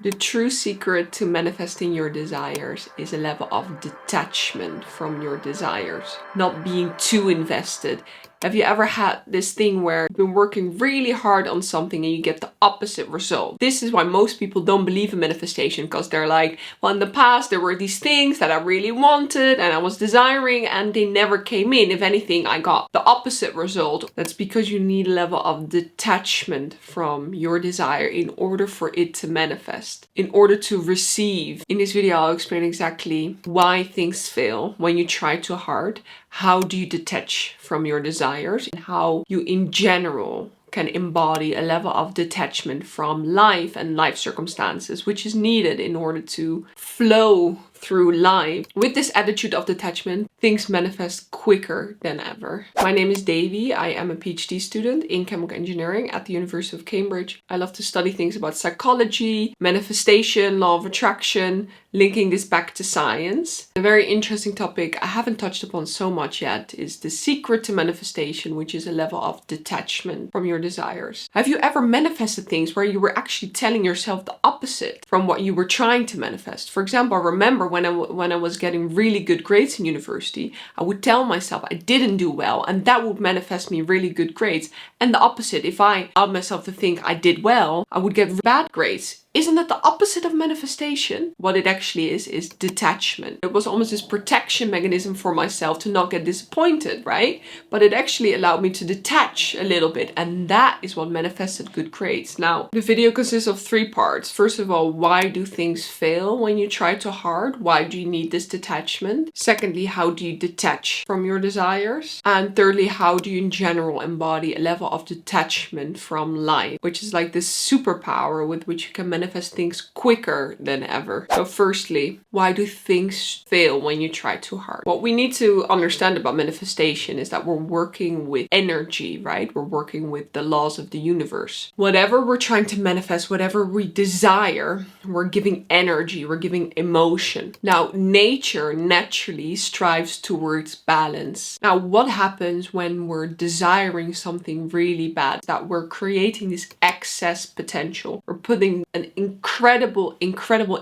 The true secret to manifesting your desires is a level of detachment from your desires, not being too invested. Have you ever had this thing where you've been working really hard on something and you get the opposite result? This is why most people don't believe in manifestation, because they're like, well, in the past there were these things that I really wanted and I was desiring and they never came in. If anything, I got the opposite result. That's because you need a level of detachment from your desire in order for it to manifest, in order to receive. In this video, I'll explain exactly why things fail when you try too hard. How do you detach from your desires, and how you in general can embody a level of detachment from life and life circumstances, which is needed in order to flow through life. With this attitude of detachment, things manifest quicker than ever. My name is Davy. I am a PhD student in chemical engineering at the University of Cambridge. I love to study things about psychology, manifestation, law of attraction, linking this back to science. A very interesting topic I haven't touched upon so much yet is the secret to manifestation, which is a level of detachment from your desires. Have you ever manifested things where you were actually telling yourself the opposite from what you were trying to manifest? For example, I remember when I was getting really good grades in university, I would tell myself I didn't do well, and that would manifest me really good grades. And the opposite, if I allowed myself to think I did well, I would get bad grades. Isn't that the opposite of manifestation? What it actually is detachment. It was almost this protection mechanism for myself to not get disappointed, right? But it actually allowed me to detach a little bit, and that is what manifested good grades. Now, the video consists of 3 parts. First of all, why do things fail when you try too hard? Why do you need this detachment? Secondly, how do you detach from your desires? And thirdly, how do you in general embody a level of detachment from life, which is like this superpower with which you can manifest things quicker than ever. So firstly, why do things fail when you try too hard? What we need to understand about manifestation is that we're working with energy, right? We're working with the laws of the universe. Whatever we're trying to manifest, whatever we desire, we're giving energy, we're giving emotion. Now, nature naturally strives towards balance. Now, what happens when we're desiring something really bad? That we're creating this excess potential. We're putting an incredible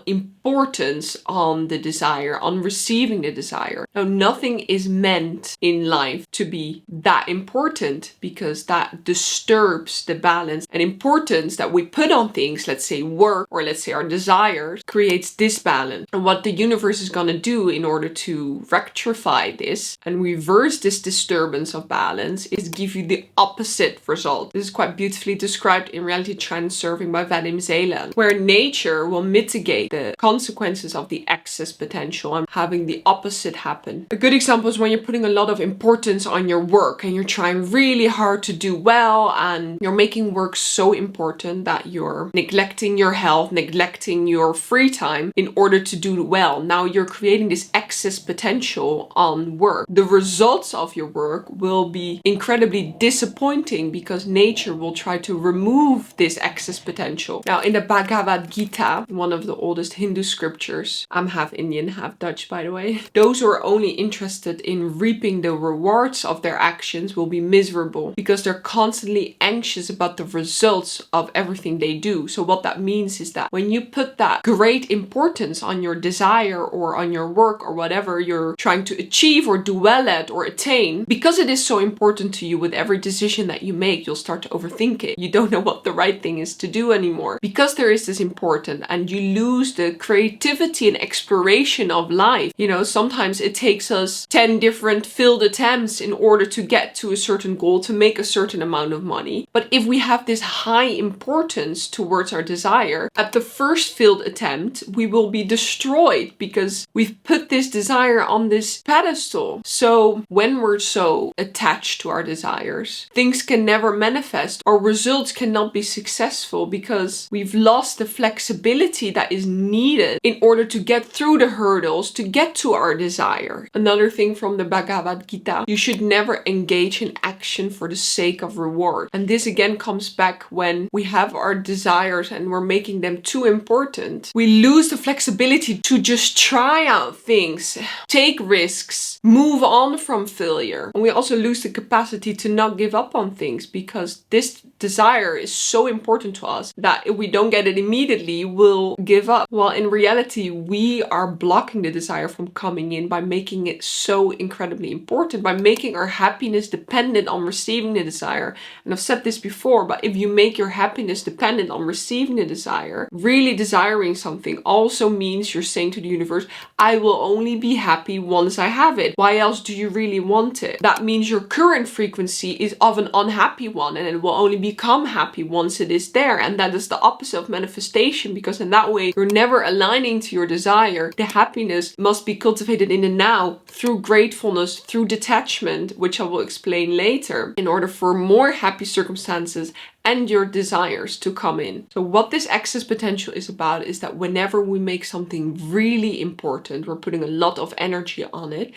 importance on the desire, on receiving the desire. Now, nothing is meant in life to be that important, because that disturbs the balance and importance that we put on things, let's say work, or let's say our desires, creates disbalance. And what the universe is going to do in order to rectify this and reverse this disturbance of balance is give you the opposite result. This is quite beautifully described in reality Transurfing by Vadim, Zeland, where nature will mitigate the consequences of the excess potential and having the opposite happen. A good example is when you're putting a lot of importance on your work and you're trying really hard to do well, and you're making work so important that you're neglecting your health, neglecting your free time in order to do well. Now you're creating this excess potential on work. The results of your work will be incredibly disappointing because nature will try to remove this excess potential. Now, in the Bhagavad Gita, one of the oldest Hindu scriptures, I'm half Indian, half Dutch, by the way, those who are only interested in reaping the rewards of their actions will be miserable because they're constantly anxious about the results of everything they do. So what that means is that when you put that great importance on your desire or on your work or whatever you're trying to achieve or do well at or attain, because it is so important to you, with every decision that you make, you'll start to overthink it. You don't know what the right thing is to do anymore because there is this important, and you lose the creativity and exploration of life. You know, sometimes it takes us 10 different failed attempts in order to get to a certain goal, to make a certain amount of money. But if we have this high importance towards our desire, at the first failed attempt, we will be destroyed because we've put this desire on this pedestal. So when we're so attached to our desires, things can never manifest. Our results cannot be successful because we've lost the flexibility that is needed in order to get through the hurdles to get to our desire. Another thing from the Bhagavad Gita, you should never engage in action for the sake of reward. And this again comes back when we have our desires and we're making them too important. We lose the flexibility to just try out things, take risks, move on from failure. And we also lose the capacity to not give up on things because this desire is so important to us that if we don't get it it immediately, will give up. While in reality, we are blocking the desire from coming in by making it so incredibly important, by making our happiness dependent on receiving the desire. And I've said this before, but if you make your happiness dependent on receiving the desire, really desiring something also means you're saying to the universe, I will only be happy once I have it. Why else do you really want it? That means your current frequency is of an unhappy one, and it will only become happy once it is there. And that is the opposite of manifestation, because in that way you're never aligning to your desire. The happiness must be cultivated in the now through gratefulness, through detachment, which I will explain later, in order for more happy circumstances and your desires to come in. So what this access potential is about is that whenever we make something really important, we're putting a lot of energy on it.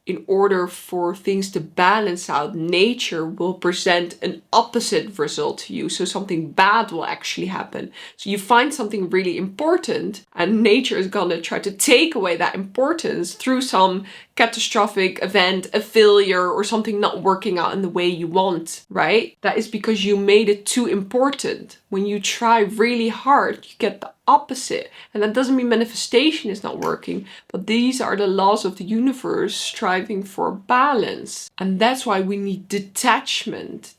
In order for things to balance out, nature will present an opposite result to you. So something bad will actually happen. So you find something really important and nature is gonna try to take away that importance through some catastrophic event, a failure, or something not working out in the way you want, right? That is because you made it too important. When you try really hard, you get the opposite. And that doesn't mean manifestation is not working, but these are the laws of the universe striving for balance. And that's why we need detachment,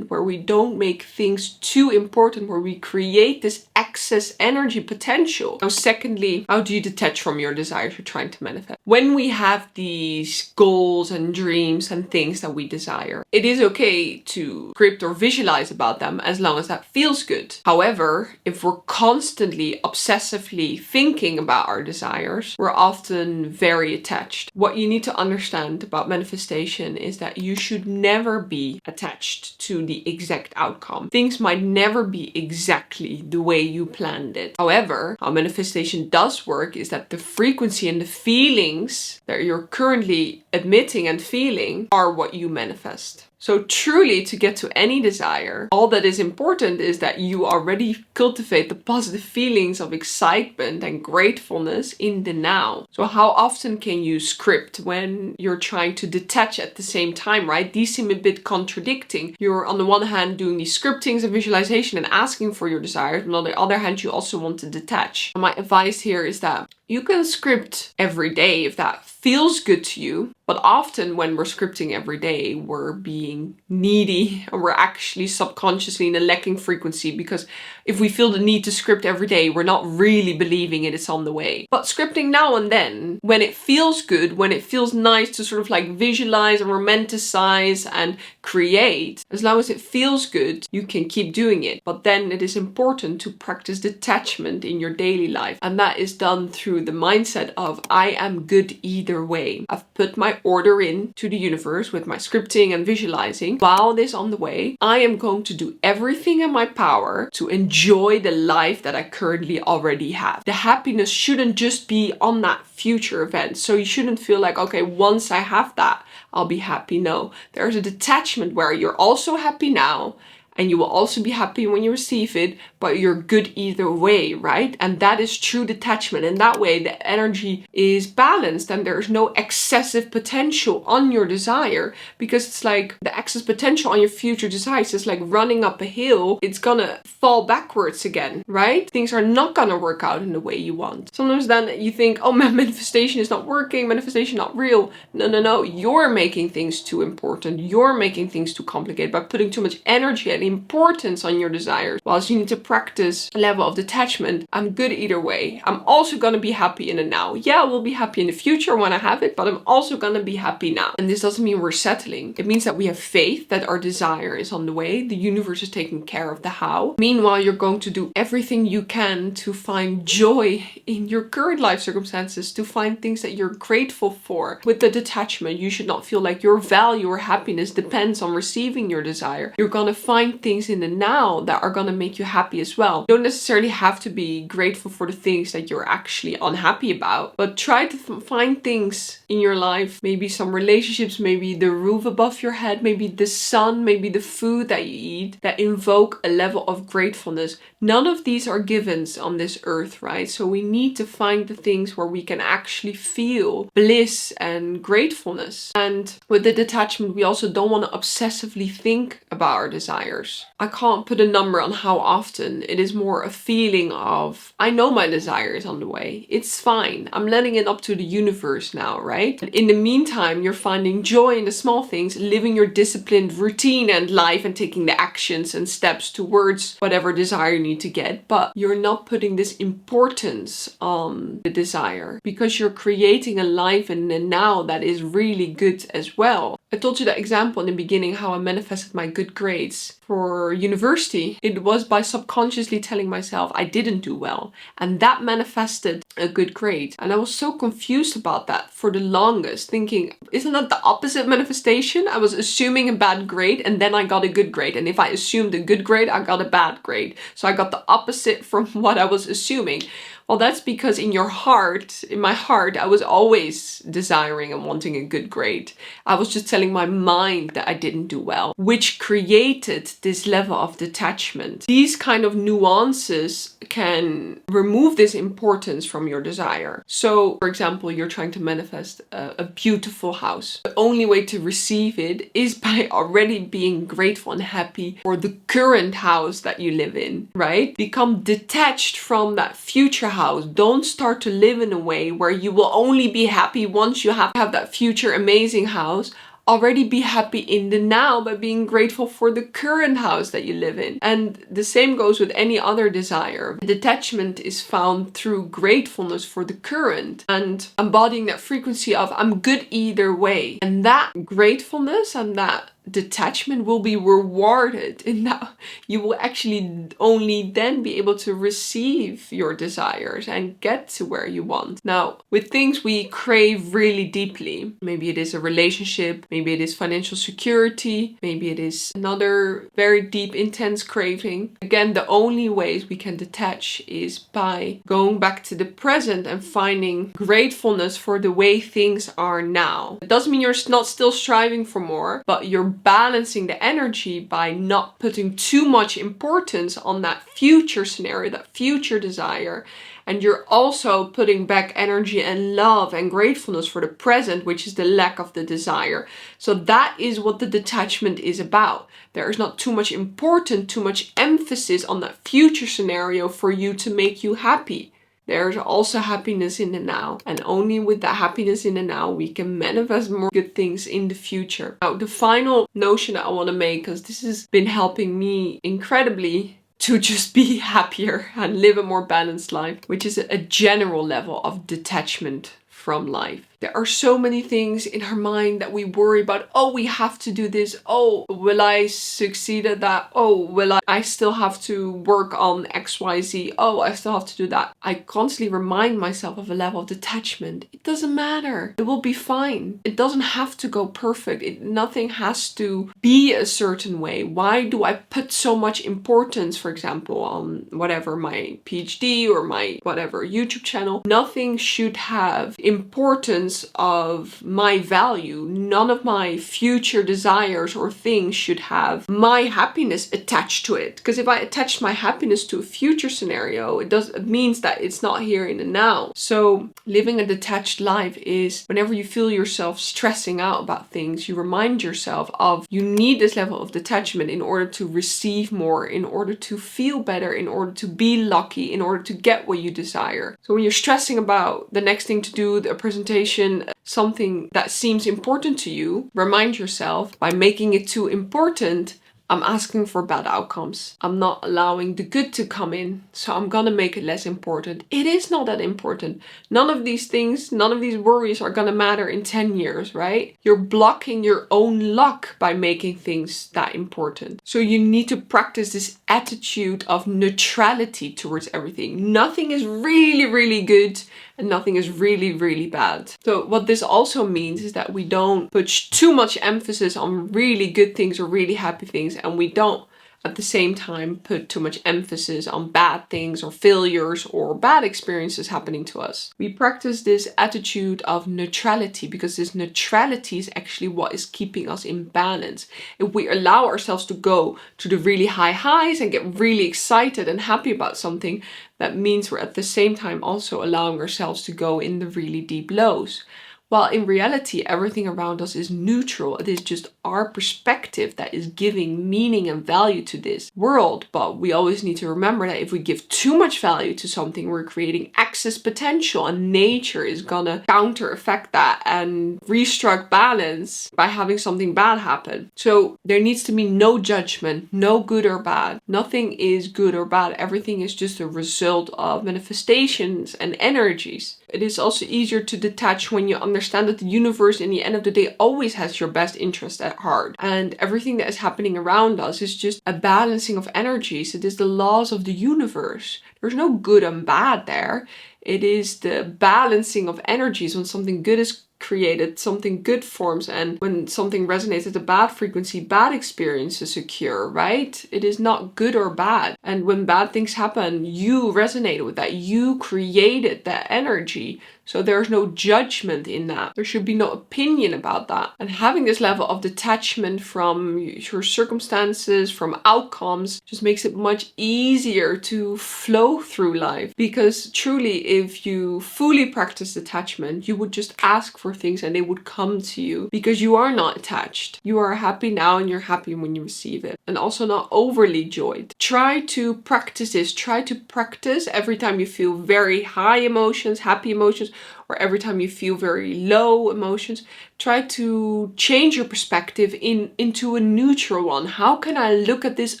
where we don't make things too important, where we create this excess energy potential. Now, secondly, how do you detach from your desires you're trying to manifest? When we have these goals and dreams and things that we desire, it is okay to script or visualize about them as long as that feels good. However, if we're constantly obsessively thinking about our desires, we're often very attached. What you need to understand about manifestation is that you should never be attached to the exact outcome. Things might never be exactly the way you planned it. However, how manifestation does work is that the frequency and the feelings that you're currently admitting and feeling are what you manifest. So truly, to get to any desire, all that is important is that you already cultivate the positive feelings of excitement and gratefulness in the now. So how often can you script when you're trying to detach at the same time, right? These seem a bit contradicting. You're on the one hand doing these scriptings and visualization and asking for your desires, but on the other hand, you also want to detach. My advice here is that you can script every day if that feels good to you, but often when we're scripting every day, we're being needy and we're actually subconsciously in a lacking frequency, because if we feel the need to script every day, we're not really believing it's on the way. But scripting now and then, when it feels good, when it feels nice to sort of like visualize and romanticize and create, as long as it feels good, you can keep doing it. But then it is important to practice detachment in your daily life. And that is done through the mindset of, I am good either way. I've put my order in to the universe with my scripting and visualizing. While this is on the way, I am going to do everything in my power to enjoy the life that I currently already have. The happiness shouldn't just be on that future event. So you shouldn't feel like, okay, once I have that, I'll be happy. No, there's a detachment where you're also happy now, and you will also be happy when you receive it, but you're good either way, right? And that is true detachment. And that way the energy is balanced and there's no excessive potential on your desire, because it's like the excess potential on your future desires is like running up a hill. It's gonna fall backwards again, right? Things are not gonna work out in the way you want. Sometimes then you think, oh, my manifestation is not working, manifestation not real. No. You're making things too important. You're making things too complicated by putting too much energy and importance on your desires. Whilst you need to practice a level of detachment. I'm good either way. I'm also gonna be happy in the now. Yeah, I will be happy in the future when I have it, but I'm also gonna be happy now. And this doesn't mean we're settling. It means that we have faith that our desire is on the way. The universe is taking care of the how. Meanwhile, you're going to do everything you can to find joy in your current life circumstances, to find things that you're grateful for. With the detachment, you should not feel like your value or happiness depends on receiving your desire. You're gonna find things in the now that are gonna make you happy as well. You don't necessarily have to be grateful for the things that you're actually unhappy about, but try to find things in your life, maybe some relationships, maybe the roof above your head, maybe the sun, maybe the food that you eat, that invoke a level of gratefulness. None of these are givens on this earth, right? So we need to find the things where we can actually feel bliss and gratefulness. And with the detachment, we also don't want to obsessively think about our desires. desires. I can't put a number on how often. It is more a feeling of, I know my desire is on the way. It's fine. I'm letting it up to the universe now, right? And in the meantime, you're finding joy in the small things, living your disciplined routine and life and taking the actions and steps towards whatever desire you need to get. But you're not putting this importance on the desire because you're creating a life in the now that is really good as well. I told you that example in the beginning, how I manifested my good grades for university. It was by subconsciously telling myself I didn't do well, and that manifested a good grade. And I was so confused about that for the longest, thinking, isn't that the opposite manifestation? I was assuming a bad grade and then I got a good grade, and if I assumed a good grade, I got a bad grade. So I got the opposite from what I was assuming. Well, that's because in my heart, I was always desiring and wanting a good grade. I was just telling my mind that I didn't do well, which created this level of detachment. These kind of nuances can remove this importance from your desire. So, for example, you're trying to manifest a beautiful house. The only way to receive it is by already being grateful and happy for the current house that you live in, right? Become detached from that future house. Don't start to live in a way where you will only be happy once you have that future amazing house. Already be happy in the now by being grateful for the current house that you live in. And the same goes with any other desire. Detachment is found through gratefulness for the current and embodying that frequency of I'm good either way. And that gratefulness and that detachment will be rewarded in that you will actually only then be able to receive your desires and get to where you want. Now, with things we crave really deeply, maybe it is a relationship, maybe it is financial security, maybe it is another very deep, intense craving. Again, the only ways we can detach is by going back to the present and finding gratefulness for the way things are now. It doesn't mean you're not still striving for more, but you're balancing the energy by not putting too much importance on that future scenario, that future desire. And you're also putting back energy and love and gratefulness for the present, which is the lack of the desire. So that is what the detachment is about. There is not too much importance, too much emphasis on that future scenario for you to make you happy. There's also happiness in the now. And only with that happiness in the now, we can manifest more good things in the future. Now, the final notion that I want to make, because this has been helping me incredibly to just be happier and live a more balanced life, which is a general level of detachment from life. There are so many things in our mind that we worry about. Oh, we have to do this. Oh, will I succeed at that? Oh, will I still have to work on XYZ? Oh, I still have to do that. I constantly remind myself of a level of detachment. It doesn't matter. It will be fine. It doesn't have to go perfect. Nothing has to be a certain way. Why do I put so much importance, for example, on whatever, my PhD or my whatever YouTube channel? Nothing should have importance of my value. None of my future desires or things should have my happiness attached to it. Because if I attach my happiness to a future scenario, it means that it's not here in the now. So living a detached life is whenever you feel yourself stressing out about things, you remind yourself of you need this level of detachment in order to receive more, in order to feel better, in order to be lucky, in order to get what you desire. So when you're stressing about the next thing to do, a presentation, something that seems important to you, remind yourself by making it too important, I'm asking for bad outcomes. I'm not allowing the good to come in, so I'm gonna make it less important. It is not that important. None of these things, none of these worries are gonna matter in 10 years, right? You're blocking your own luck by making things that important. So you need to practice this attitude of neutrality towards everything. Nothing is really, really good and nothing is really, really bad. So what this also means is that we don't put too much emphasis on really good things or really happy things, and we don't at the same time put too much emphasis on bad things or failures or bad experiences happening to us. We practice this attitude of neutrality because this neutrality is actually what is keeping us in balance. If we allow ourselves to go to the really high highs and get really excited and happy about something, that means we're at the same time also allowing ourselves to go in the really deep lows. While in reality, everything around us is neutral. It is just our perspective that is giving meaning and value to this world. But we always need to remember that if we give too much value to something, we're creating excess potential, and nature is gonna counter effect that and restruct balance by having something bad happen. So there needs to be no judgment, no good or bad. Nothing is good or bad. Everything is just a result of manifestations and energies. It is also easier to detach when you understand that the universe, in the end of the day, always has your best interest at heart. And everything that is happening around us is just a balancing of energies. It is the laws of the universe. There's no good and bad there. It is the balancing of energies. When something good is created, something good forms, and when something resonates at a bad frequency, bad experiences occur, right? It is not good or bad. And when bad things happen, you resonated with that. You created that energy. So there's no judgment in that. There should be no opinion about that. And having this level of detachment from your circumstances, from outcomes, just makes it much easier to flow through life. Because truly, if you fully practice detachment, you would just ask for things and they would come to you, because you are not attached. You are happy now and you're happy when you receive it. And also not overly joyed. Try to practice this. Try to practice every time you feel very high emotions, happy emotions, or every time you feel very low emotions. Try to change your perspective into a neutral one. How can I look at this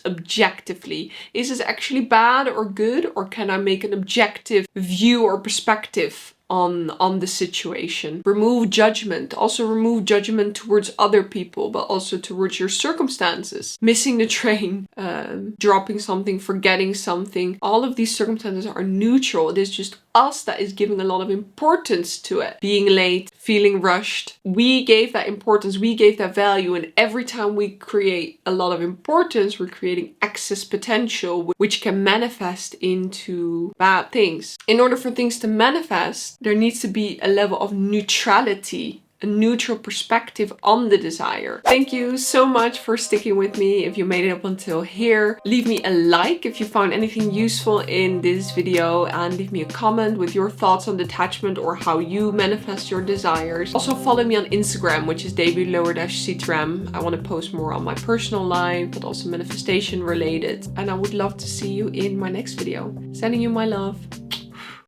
objectively? Is this actually bad or good? Or can I make an objective view or perspective on the situation? Remove judgment. Also remove judgment towards other people, but also towards your circumstances. Missing the train, dropping something, forgetting something. All of these circumstances are neutral. It is just us that is giving a lot of importance to it. Being late, feeling rushed. We gave that importance, we gave that value, and every time we create a lot of importance, we're creating excess potential, which can manifest into bad things. In order for things to manifest, there needs to be a level of neutrality, a neutral perspective on the desire. Thank you so much for sticking with me. If you made it up until here, leave me a like if you found anything useful in this video, and leave me a comment with your thoughts on detachment or how you manifest your desires. Also follow me on Instagram, which is debut_ctram. I want to post more on my personal life, but also manifestation related. And I would love to see you in my next video. Sending you my love.